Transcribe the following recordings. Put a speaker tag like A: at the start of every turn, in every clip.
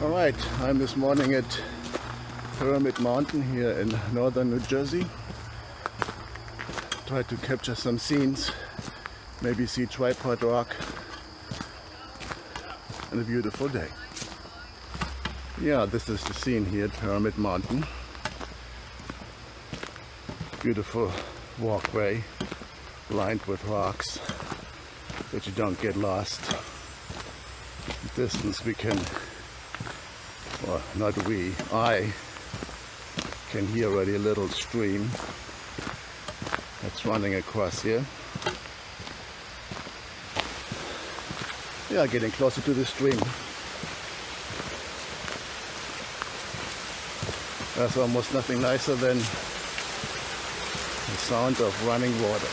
A: Alright, I'm this morning at Pyramid Mountain here in northern New Jersey. Try to capture some scenes, maybe see Tripod Rock and a beautiful day. Yeah, this is the scene here at Pyramid Mountain. Beautiful walkway lined with rocks that you don't get lost. In the distance we can, well, not we, I can hear already a little stream that's running across here. Yeah, getting closer to the stream. There's almost nothing nicer than the sound of running water.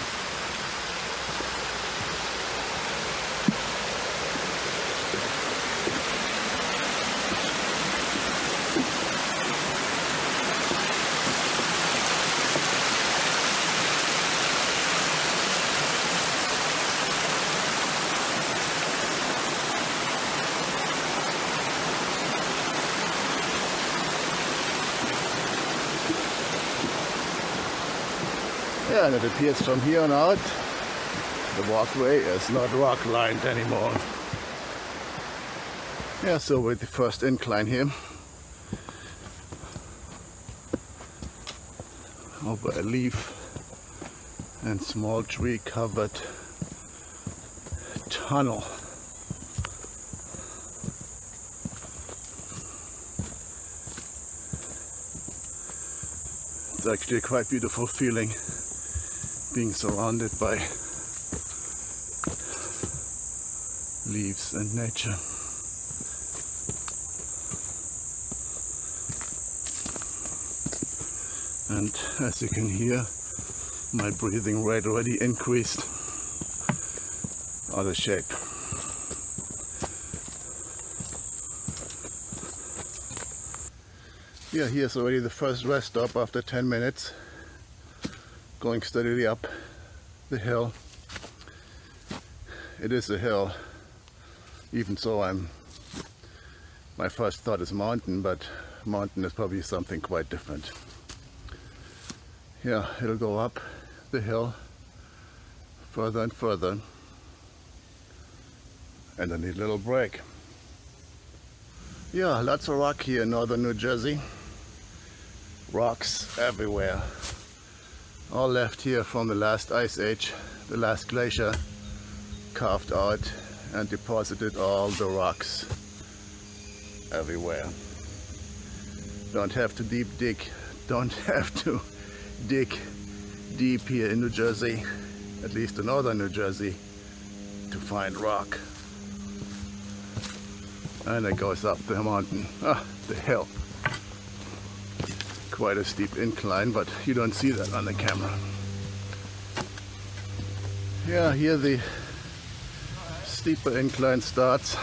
A: Yeah, and it appears from here on out, the walkway is not rock lined anymore. Yeah, so with the first incline here, over a leaf and small tree covered tunnel. It's actually a quite beautiful feeling, being surrounded by leaves and nature. And as you can hear, my breathing rate already increased out of shape. Yeah, here's already the first rest stop after 10 minutes. Going steadily up the hill. It is a hill. Even so, my first thought is mountain, but mountain is probably something quite different. Yeah, it'll go up the hill further and further, and I need a little break. Yeah, lots of rock here in northern New Jersey. Rocks everywhere. All left here from the last ice age, the last glacier carved out and deposited all the rocks everywhere. Don't have to dig deep here in New Jersey, at least in northern New Jersey, to find rock. And it goes up the mountain, the hill. Quite a steep incline, but you don't see that on the camera. Yeah, here the steeper incline starts,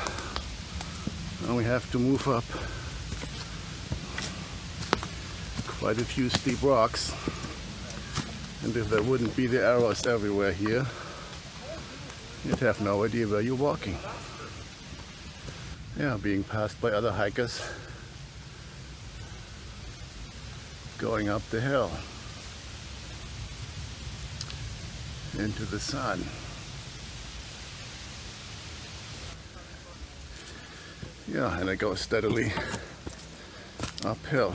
A: and we have to move up quite a few steep rocks. And if there wouldn't be the arrows everywhere here, you'd have no idea where you're walking. Yeah, being passed by other hikers going up the hill into the sun. Yeah, and it goes steadily uphill.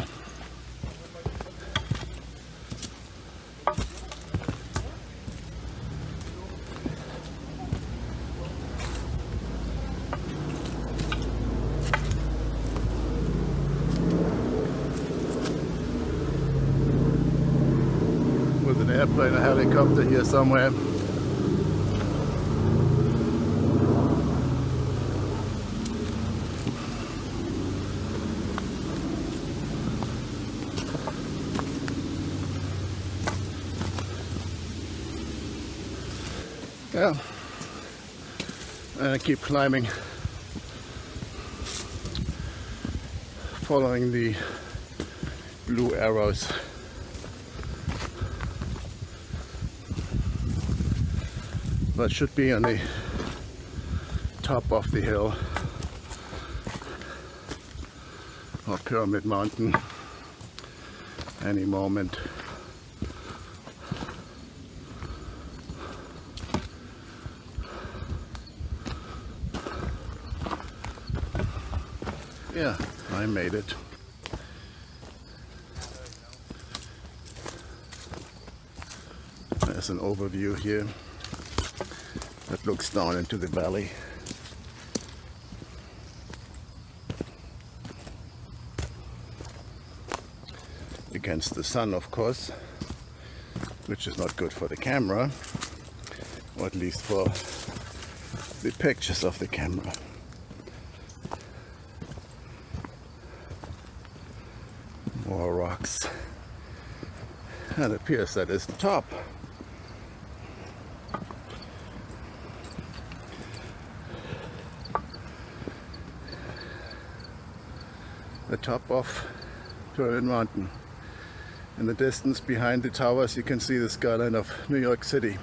A: With an airplane, a helicopter here somewhere. Yeah, and I keep climbing, following the blue arrows. But should be on the top of the hill. or Pyramid Mountain any moment. Yeah, I made it. There's an overview here that looks down into the valley. Against the sun, of course, which is not good for the camera, or at least for the pictures of the camera. More rocks. And it appears that is the top. The top of Pyramid Mountain. In the distance behind the towers you can see the skyline of New York City.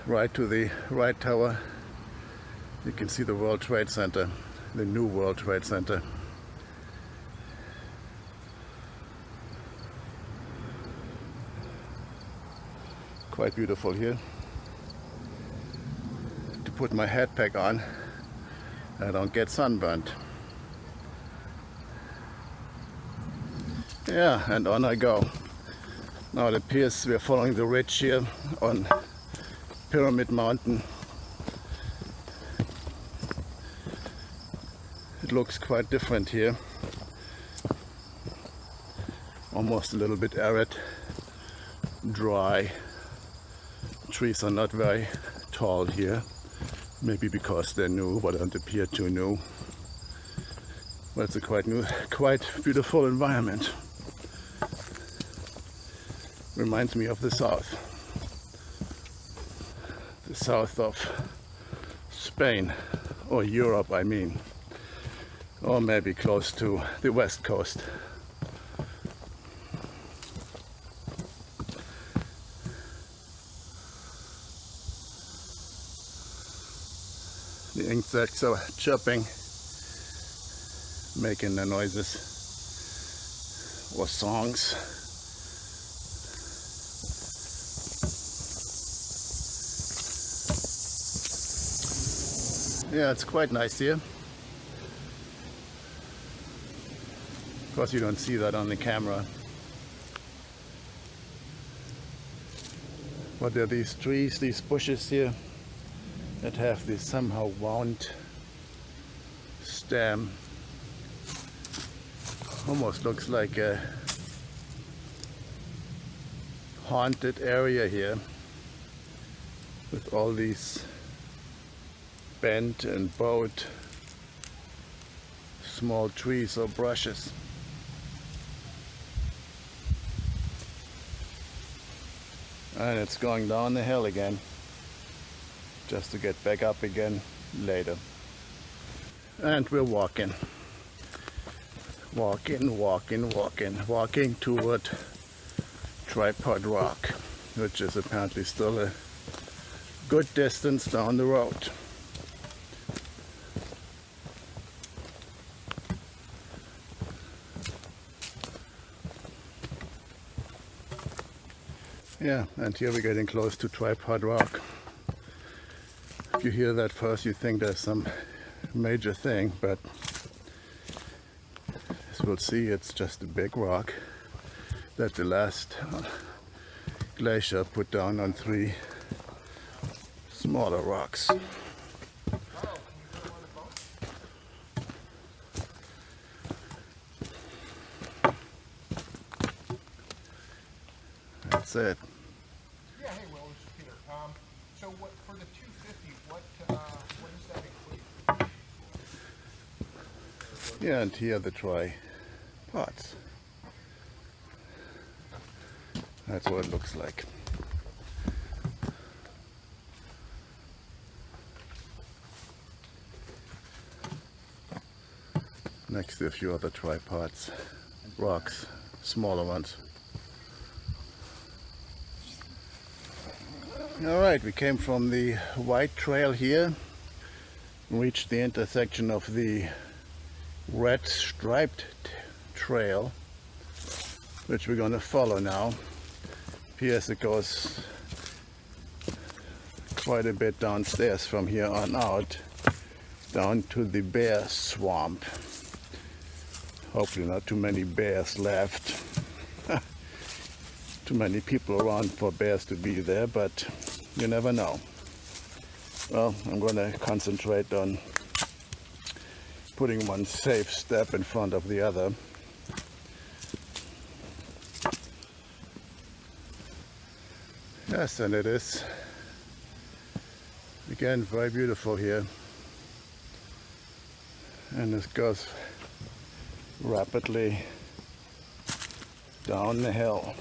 A: Right to the right tower you can see the World Trade Center, the new World Trade Center. Quite beautiful here. To put my head pack on, I don't get sunburned. Yeah, and on I go. Now it appears we're following the ridge here on Pyramid Mountain. It looks quite different here. Almost a little bit arid, dry. Trees are not very tall here. Maybe because they're new, but don't appear too new. But it's a quite beautiful environment. Reminds me of the south of Spain, or Europe I mean, or maybe close to the west coast. The insects are chirping, making their noises or songs. Yeah, it's quite nice here. Of course you don't see that on the camera. But there are these trees, these bushes here that have this somehow wound stem. Almost looks like a haunted area here with all these bent and bowed small trees or brushes. And it's going down the hill again, just to get back up again later. And we're walking toward Tripod Rock, which is apparently still a good distance down the road. Yeah, and here we're getting close to Tripod Rock. If you hear that first, you think there's some major thing, but as we'll see, it's just a big rock that the last glacier put down on 3 smaller rocks. That's it.
B: Yeah, hey Will, this is Peter. So what for the 250, what does that include?
A: Yeah, and here are the tripods. That's what it looks like. Next to a few other tripods, rocks, smaller ones. Alright, we came from the white trail here, reached the intersection of the red striped trail, which we're going to follow now. Appears it goes quite a bit downstairs from here on out, down to the bear swamp. Hopefully not too many bears left. Too many people around for bears to be there, but you never know. Well, I'm going to concentrate on putting one safe step in front of the other. Yes, and it is again very beautiful here, and it goes rapidly down the hill.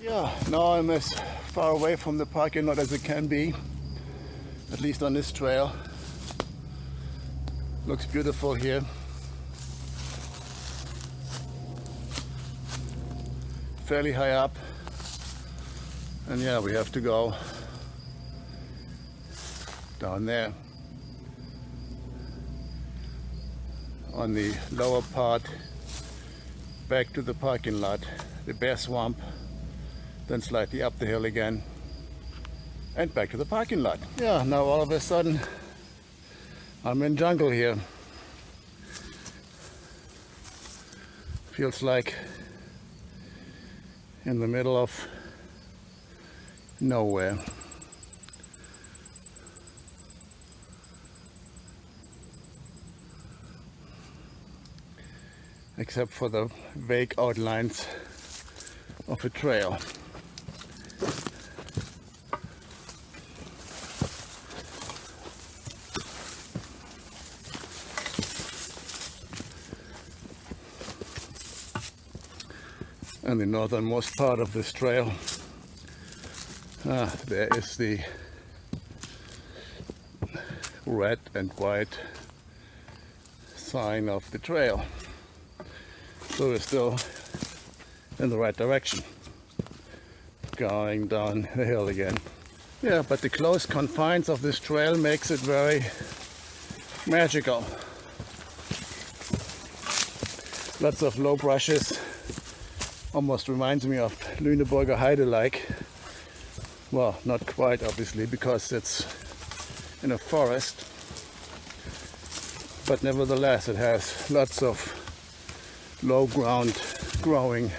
A: Yeah, now I'm as far away from the parking lot as it can be, at least on this trail. Looks beautiful here. Fairly high up. And yeah, we have to go down there. On the lower part, back to the parking lot, the bear swamp. Then slightly up the hill again and back to the parking lot. Yeah, now all of a sudden I'm in jungle here. Feels like in the middle of nowhere. Except for the vague outlines of a trail. And the northernmost part of this trail, there is the red and white sign of the trail. So we're still in the right direction, going down the hill again. Yeah, but the close confines of this trail makes it very magical. Lots of low brushes. Almost reminds me of Lüneburger Heide-like. Well, not quite obviously, because it's in a forest, but nevertheless it has lots of low ground growing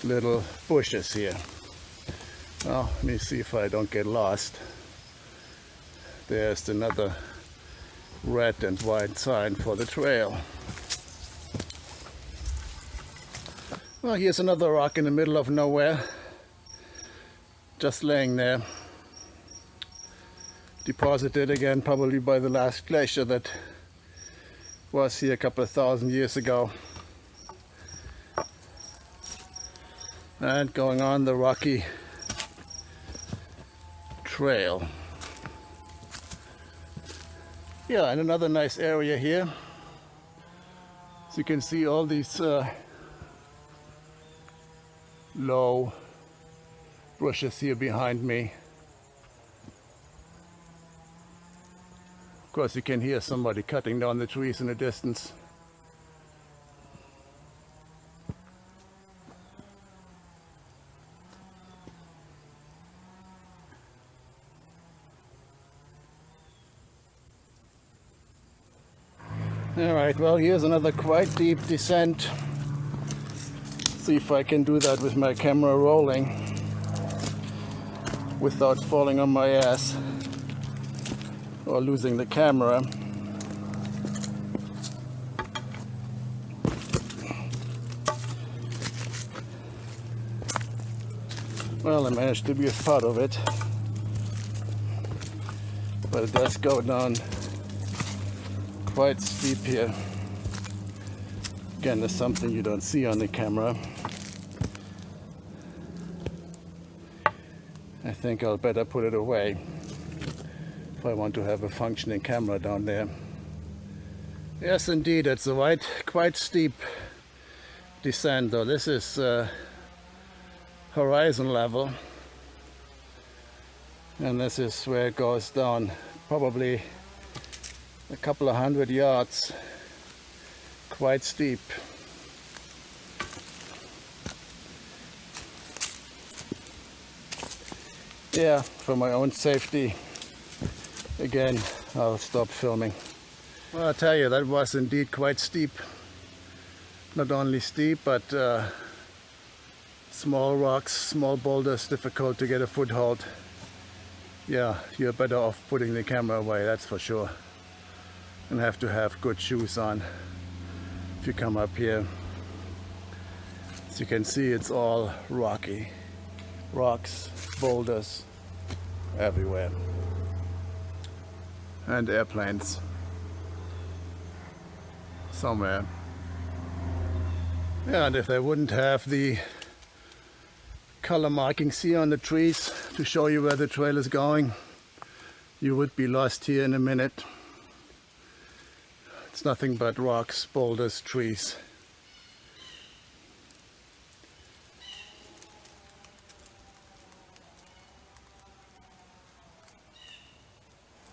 A: little bushes here. Well, let me see if I don't get lost. There's another red and white sign for the trail. Well, here's another rock in the middle of nowhere, just laying there, deposited again probably by the last glacier that was here a couple of thousand years ago. And going on the rocky trail. Yeah, and another nice area here. So you can see all these low bushes here behind me. Of course you can hear somebody cutting down the trees in the distance. Alright, well, here's another quite deep descent. See if I can do that with my camera rolling without falling on my ass or losing the camera. Well, I managed to be a part of it, but it does go down quite steep here. Again, there's something you don't see on the camera. I think I'll better put it away. if I want to have a functioning camera down there. Yes, indeed, it's a quite steep descent though. This is horizon level, and this is where it goes down, probably a couple of 100 yards. Quite steep. Yeah, for my own safety, again, I'll stop filming. Well, I'll tell you, that was indeed quite steep. Not only steep, but small rocks, small boulders, difficult to get a foothold. Yeah, you're better off putting the camera away, that's for sure. And have to have good shoes on if you come up here. As you can see, it's all rocky. Rocks, boulders, everywhere. And airplanes somewhere. Yeah, and if they wouldn't have the color markings here on the trees to show you where the trail is going, you would be lost here in a minute. It's nothing but rocks, boulders, trees.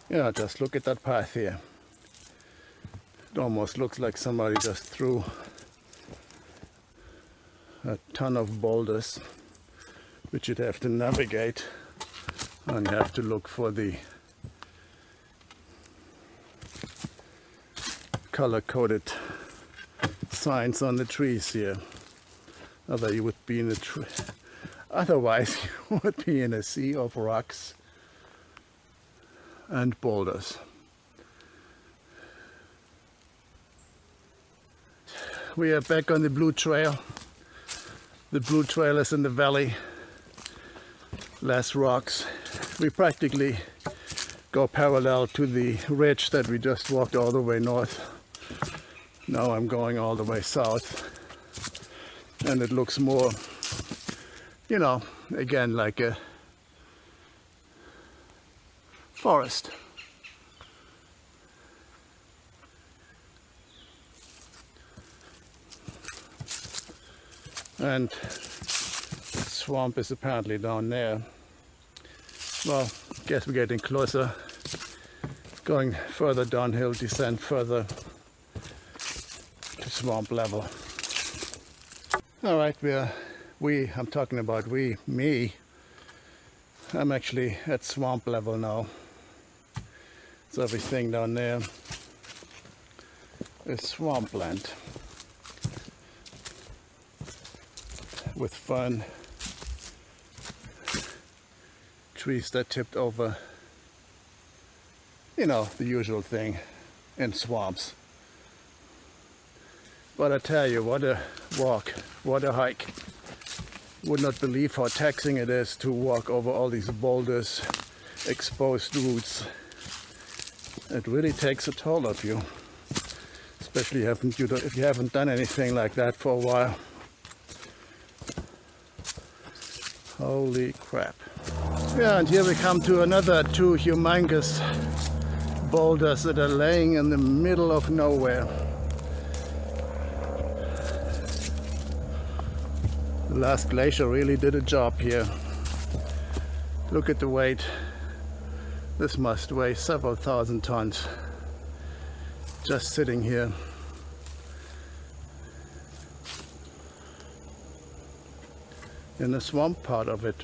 A: Yeah, just look at that path here. It almost looks like somebody just threw a ton of boulders, which you'd have to navigate, and you have to look for the color-coded signs on the trees here. Otherwise you would be in a sea of rocks and boulders. We are back on the Blue Trail. The Blue Trail is in the valley. Less rocks. We practically go parallel to the ridge that we just walked all the way north. Now I'm going all the way south. And it looks more, you know, again like a forest. And swamp is apparently down there. Well, guess we're getting closer. Going further downhill, descend further to swamp level. All right, I'm talking about me. I'm actually at swamp level now. So everything down there is swampland with fern, trees that tipped over, you know, the usual thing in swamps. But I tell you, what a walk, what a hike. Would not believe how taxing it is to walk over all these boulders, exposed roots. It really takes a toll of you, especially if you haven't done anything like that for a while. Holy crap. Yeah, and here we come to another two humongous boulders that are laying in the middle of nowhere. The last glacier really did a job here. Look at the weight. This must weigh several thousand tons. Just sitting here. In the swamp part of it.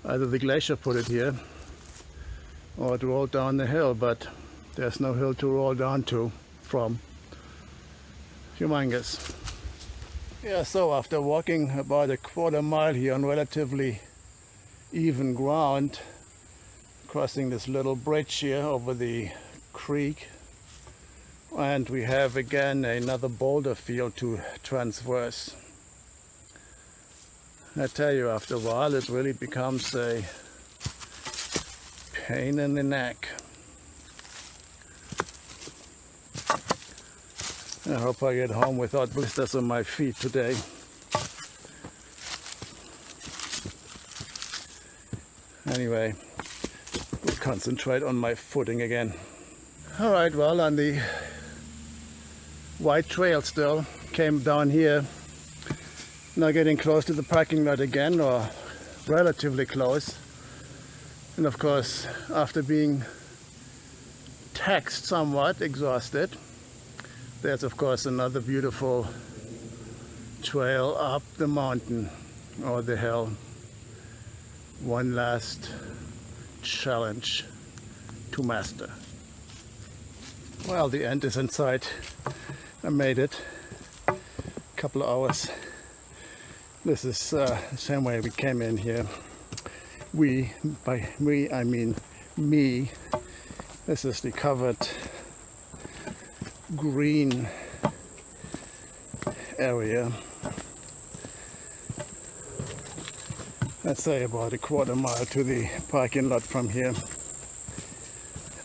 A: Either the glacier put it here or it rolled down the hill, but there's no hill to roll down to from. Humongous. Yeah, so after walking about a quarter mile here on relatively even ground, crossing this little bridge here over the creek, and we have again another boulder field to traverse. I tell you, after a while it really becomes a pain in the neck. I hope I get home without blisters on my feet today. Anyway, we'll concentrate on my footing again. All right, well, on the white trail still, came down here. Now getting close to the parking lot again, or relatively close. And of course, after being taxed somewhat, exhausted, there's of course another beautiful trail up the mountain or the hill. One last challenge to master. Well, the end is in sight. I made it. A couple of hours. This is the same way we came in here. We, by we I mean me. This is the covered green area. Let's say about a quarter mile to the parking lot from here.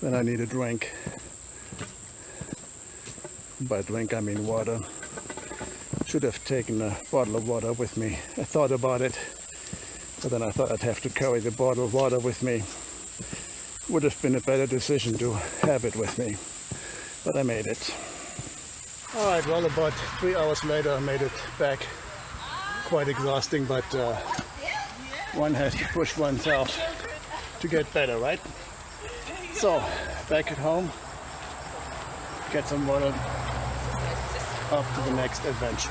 A: Then I need a drink. By drink I mean water. Should have taken a bottle of water with me. I thought about it, but then I thought I'd have to carry the bottle of water with me. Would have been a better decision to have it with me, but I made it. All right, well, about 3 hours later I made it back. Quite exhausting, but one has to push oneself to get better, right? So, back at home, get some water, off to the next adventure.